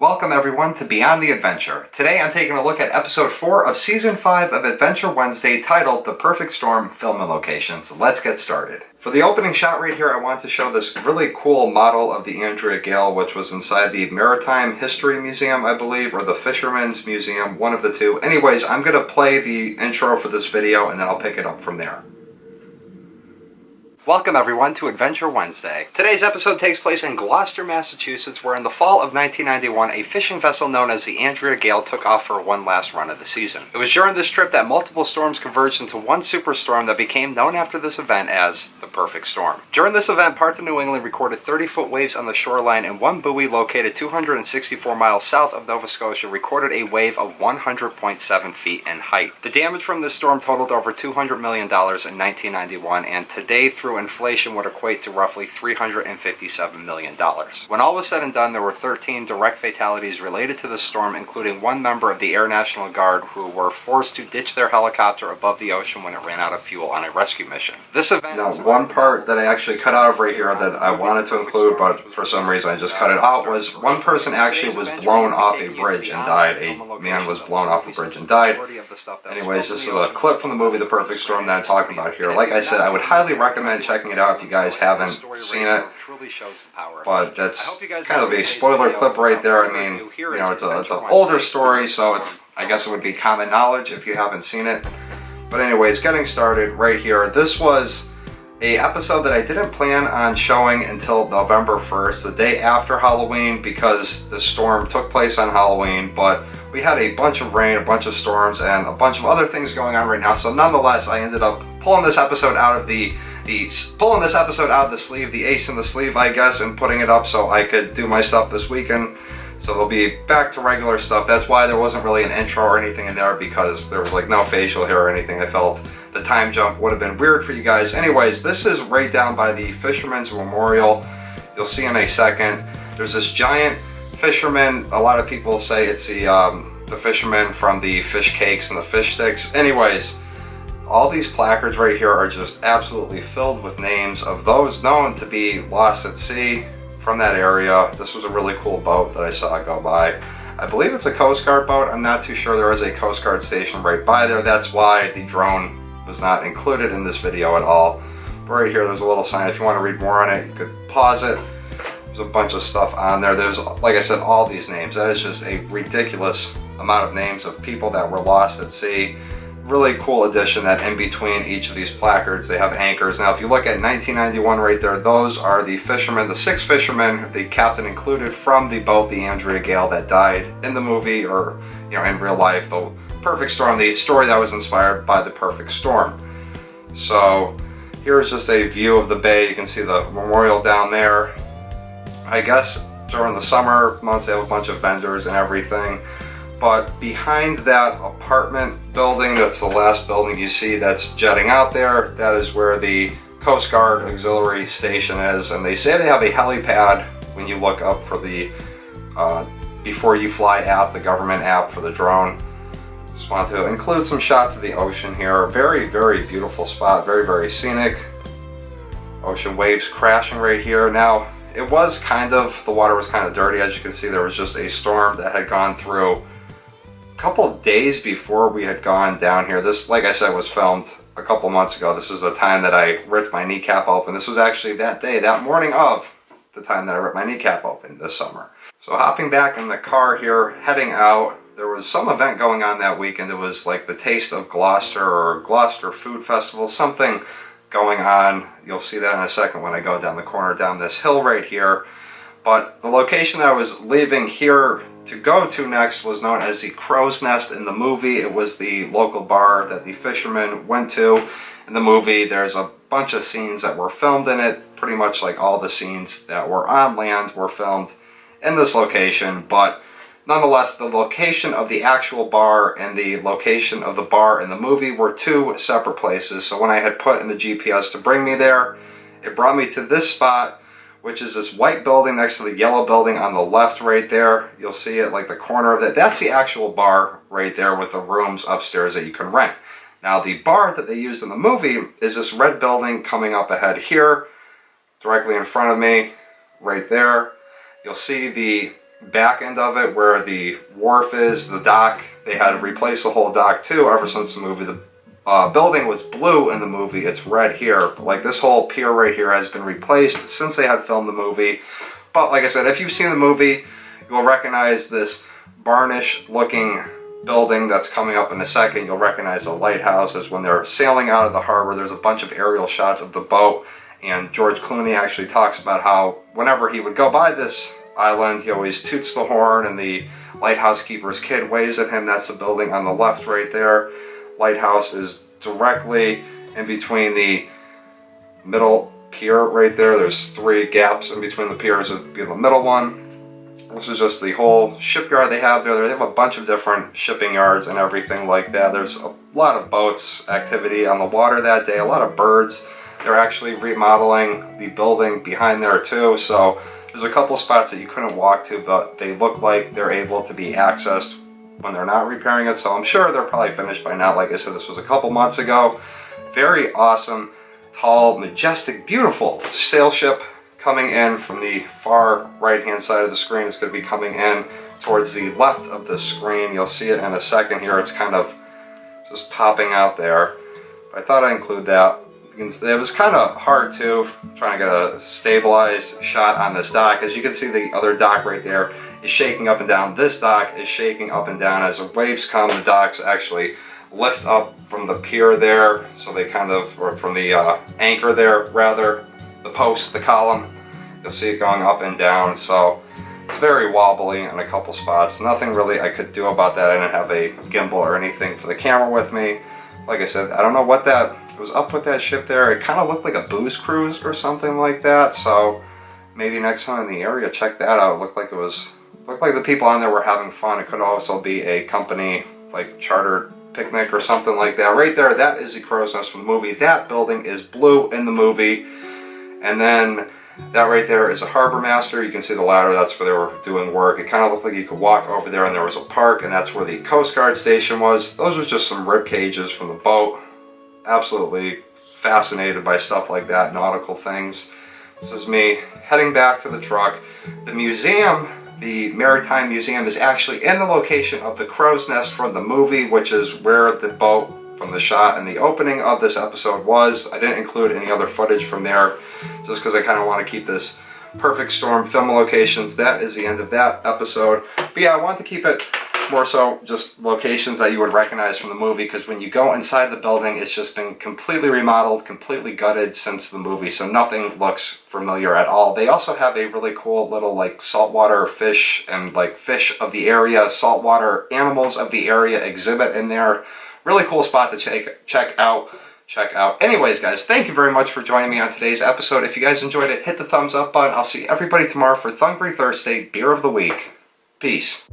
Welcome everyone to Beyond the Adventure. Today I'm taking a look at episode 4 of season 5 of Adventure Wednesday titled The Perfect Storm Film and Location. So let's get started. For the opening shot right here, I want to show this really cool model of the Andrea Gail, which was inside the Maritime History Museum, I believe, or the Fisherman's Museum, one of the two. Anyways, I'm going to play the intro for this video and then I'll pick it up from there. Welcome everyone to Adventure Wednesday. Today's episode takes place in Gloucester, Massachusetts, where in the fall of 1991, a fishing vessel known as the Andrea Gail took off for one last run of the season. It was during this trip that multiple storms converged into one superstorm that became known after this event as the Perfect Storm. During this event, parts of New England recorded 30-foot waves on the shoreline, and one buoy located 264 miles south of Nova Scotia recorded a wave of 100.7 feet in height. The damage from this storm totaled over $200 million in 1991, and today, through inflation, would equate to roughly $357 million. When all was said and done, there were 13 direct fatalities related to the storm, including one member of the Air National Guard who were forced to ditch their helicopter above the ocean when it ran out of fuel on a rescue mission. This event... Now, one part that I actually cut out of right here that I wanted to include, but for some reason I just cut it out, was one person actually was blown off a bridge and died. A man was blown off a bridge and died. Anyways, this is a clip from the movie The Perfect Storm that I'm talking about here. Like I said, I would highly recommend checking it out if you guys haven't seen it, but that's kind of a spoiler clip right there. I mean, you know, it's an older story, so I guess it would be common knowledge if you haven't seen it. But anyways, getting started right here. This was a episode that I didn't plan on showing until November 1st, the day after Halloween, because the storm took place on Halloween, but we had a bunch of rain, a bunch of storms, and a bunch of other things going on right now. So nonetheless, I ended up pulling this episode out of the sleeve, the ace in the sleeve, I guess, and putting it up so I could do my stuff this weekend. So they'll be back to regular stuff. That's why there wasn't really an intro or anything in there, because there was like no facial hair or anything. I felt the time jump would have been weird for you guys. Anyways, this is right down by the Fisherman's Memorial. You'll see in a second. There's this giant fisherman. A lot of people say it's the fisherman from the fish cakes and the fish sticks. Anyways, all these placards right here are just absolutely filled with names of those known to be lost at sea from that area. This was a really cool boat that I saw go by. I believe it's a Coast Guard boat. I'm not too sure. There is a Coast Guard station right by there. That's why the drone was not included in this video at all. But right here, there's a little sign. If you want to read more on it, you could pause it. There's a bunch of stuff on there. There's, like I said, all these names. That is just a ridiculous amount of names of people that were lost at sea. Really cool addition that in between each of these placards they have anchors. Now if you look at 1991 right there, those are the fishermen, the 6 fishermen, the captain included from the boat, the Andrea Gail, that died in the movie, or you know, in real life, the Perfect Storm, the story that was inspired by the Perfect Storm. So here's just a view of the bay. You can see the memorial down there. I guess during the summer months they have a bunch of vendors and everything. But behind that apartment building, that's the last building you see that's jetting out there, that is where the Coast Guard Auxiliary Station is. And they say they have a helipad when you look up for the Before You Fly app, the government app for the drone. Just want to include some shots of the ocean here. Very, very beautiful spot, very, very scenic. Ocean waves crashing right here. Now, it was the water was kind of dirty. As you can see, there was just a storm that had gone through couple of days before we had gone down here. This, like I said, was filmed a couple months ago. This is the time that I ripped my kneecap open. This was actually that day, that morning of the time that I ripped my kneecap open this summer. So hopping back in the car here, heading out, there was some event going on that weekend. It was like the Taste of Gloucester or Gloucester Food Festival, something going on. You'll see that in a second when I go down the corner, down this hill right here. But the location that I was leaving here to go to next was known as the Crowsnest in the movie. It was the local bar that the fishermen went to. In the movie, there's a bunch of scenes that were filmed in it. Pretty much like all the scenes that were on land were filmed in this location. But nonetheless, the location of the actual bar and the location of the bar in the movie were two separate places. So when I had put in the GPS to bring me there, it brought me to this spot, which is this white building next to the yellow building on the left right there. You'll see it like the corner of it. That's the actual bar right there with the rooms upstairs that you can rent. Now the bar that they used in the movie is this red building coming up ahead here, directly in front of me, right there. You'll see the back end of it where the wharf is, the dock, they had to replace the whole dock too ever since the movie. The building was blue in the movie, it's red here. Like this whole pier right here has been replaced since they had filmed the movie. But like I said, if you've seen the movie, you'll recognize this varnish looking building that's coming up in a second. You'll recognize the lighthouse as when they're sailing out of the harbor. There's a bunch of aerial shots of the boat, and George Clooney actually talks about how whenever he would go by this island, he always toots the horn and the lighthouse keeper's kid waves at him. That's the building on the left right there. Lighthouse is directly in between the middle pier right there. There's 3 gaps in between the piers. It would be the middle one. This is just the whole shipyard they have there. They have a bunch of different shipping yards and everything like that. There's a lot of boats activity on the water that day, a lot of birds. They're actually remodeling the building behind there too, so there's a couple spots that you couldn't walk to, but they look like they're able to be accessed when they're not repairing it, so I'm sure they're probably finished by now. Like I said, this was a couple months ago. Very awesome, tall, majestic, beautiful sail ship coming in from the far right hand side of the screen. It's going to be coming in towards the left of the screen. You'll see it in a second here. It's kind of just popping out there. I thought I'd include that. It was kind of hard too, trying to get a stabilized shot on this dock. As you can see, the other dock right there is shaking up and down. This dock is shaking up and down. As the waves come, the docks actually lift up from the pier there, so they kind of, or from the anchor there rather, the post, the column, you'll see it going up and down, so it's very wobbly in a couple spots. Nothing really I could do about that. I didn't have a gimbal or anything for the camera with me. Like I said, I don't know what that was up with that ship there. It kind of looked like a booze cruise or something like that, so maybe next time in the area, check that out. It looked like the people on there were having fun. It could also be a company, like chartered picnic or something like that. Right there, that is the Crowsnest from the movie. That building is blue in the movie. And then that right there is a harbor master. You can see the ladder, that's where they were doing work. It kind of looked like you could walk over there and there was a park, and that's where the Coast Guard station was. Those were just some rib cages from the boat. Absolutely fascinated by stuff like that, nautical things. This is me heading back to the truck. The museum, the Maritime Museum, is actually in the location of the Crowsnest from the movie, which is where the boat from the shot and the opening of this episode was. I didn't include any other footage from there just because I kind of want to keep this perfect storm film locations. That is the end of that episode. But yeah, I want to keep it more so just locations that you would recognize from the movie, because when you go inside the building, it's just been completely remodeled, completely gutted since the movie, so nothing looks familiar at all. They also have a really cool little like saltwater fish and like fish of the area, saltwater animals of the area exhibit in there. Really cool spot to check out. Anyways, guys, thank you very much for joining me on today's episode. If you guys enjoyed it, hit the thumbs up button. I'll see everybody tomorrow for Thungry Thursday Beer of the Week. Peace.